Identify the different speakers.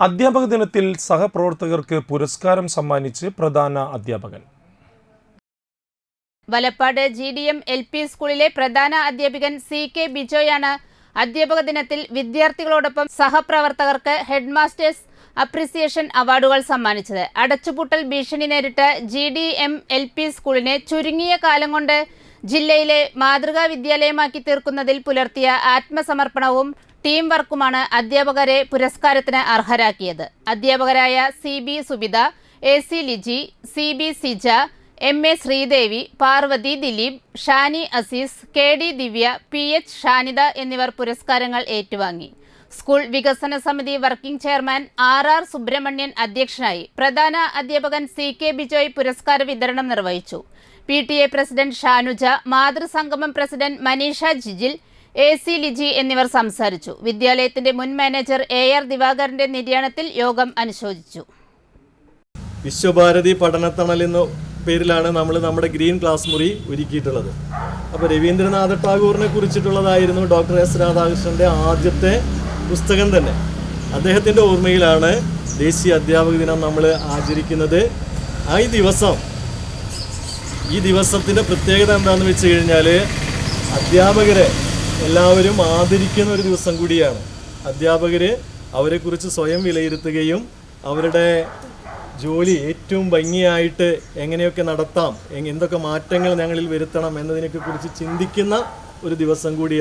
Speaker 1: അധ്യാപക ദിനത്തിൽ സഹപ്രവർത്തകർക്ക് പുരസ്കാരം സമ്മാനിച്ച് പ്രധാന അധ്യാപകൻ.
Speaker 2: വലപ്പാട് GDM LP സ്കൂളിലെ പ്രധാന അധ്യാപകൻ CK ബിജോയാണ് അധ്യാപക ദിനത്തിൽ വിദ്യാർത്ഥികളോടൊപ്പം സഹപ്രവർത്തകർക്ക് ഹെഡ് മാസ്റ്റേഴ്സ് അപ്രിസിയേഷൻ അവാർഡുകൾ സമ്മാനിച്ചത്. അടച്ചുപൂട്ടൽ ഭീഷണി നേരിട്ട GDM LP സ്കൂളിനെ ചുരുങ്ങിയ കാലം കൊണ്ട് ജില്ലയിലെ മാതൃകാ വിദ്യാലയമാക്കി തീർക്കുന്നതിൽ പുലർത്തിയ ആത്മസമർപ്പണവും ടീം വർക്കുമാണ് അധ്യാപകരെ പുരസ്കാരത്തിന് അർഹരാക്കിയത്. അധ്യാപകരായ CB Subitha, AC Liji, CB Sija, MA Sridevi, Parvathi Dileep, Shani Azeez, KD ദിവ്യ, PH ഷാനിദ എന്നിവർ പുരസ്കാരങ്ങൾ ഏറ്റുവാങ്ങി. സ്കൂൾ വികസന സമിതി വർക്കിംഗ് ചെയർമാൻ RR സുബ്രഹ്മണ്യൻ അധ്യക്ഷനായി. പ്രധാന അധ്യാപകൻ CK ബിജോയ് പുരസ്കാര വിതരണം നിർവഹിച്ചു. PTA പ്രസിഡന്റ് ഷാനുജ, മാതൃസംഗമം പ്രസിഡന്റ് മനീഷ ജിജിൽ, AC ലിജി എന്നിവർ സംസാരിച്ചു. വിദ്യാലയത്തിന്റെ മുൻ മാനേജർ AR ദിവാകരന്റെ നിര്യാണത്തിൽ യോഗം അനുശോചിച്ചു.
Speaker 3: വിശ്വഭാരതി പഠനത്തണൽ എന്ന പേരിലാണ് നമ്മൾ നമ്മുടെ ഗ്രീൻ ക്ലാസ് മുറി ഒരുക്കിയിട്ടുള്ളത്. അപ്പോൾ രവീന്ദ്രനാഥ ടാഗോറിനെ കുറിച്ചിട്ടുള്ളതായിരുന്നു ഡോക്ടർ S രാധാകൃഷ്ണൻ്റെ ആദ്യത്തെ പുസ്തകം തന്നെ. അദ്ദേഹത്തിൻ്റെ ഓർമ്മയിലാണ് ദേശീയ അധ്യാപക ദിനം നമ്മൾ ആചരിക്കുന്നത്. ഈ ദിവസത്തിൻ്റെ പ്രത്യേകത എന്താണെന്ന് വെച്ച് കഴിഞ്ഞാൽ അധ്യാപകരെ എല്ലാവരും ആദരിക്കുന്ന ഒരു ദിവസം കൂടിയാണ്. അധ്യാപകർ അവരെക്കുറിച്ച് സ്വയം വിലയിരുത്തുകയും അവരുടെ ജോലി ഏറ്റവും ഭംഗിയായിട്ട് എങ്ങനെയൊക്കെ നടത്താം, എന്തൊക്കെ മാറ്റങ്ങൾ ഞങ്ങളിൽ വരുത്തണം എന്നതിനെക്കുറിച്ച് ചിന്തിക്കുന്ന ഒരു ദിവസം കൂടിയാണ്.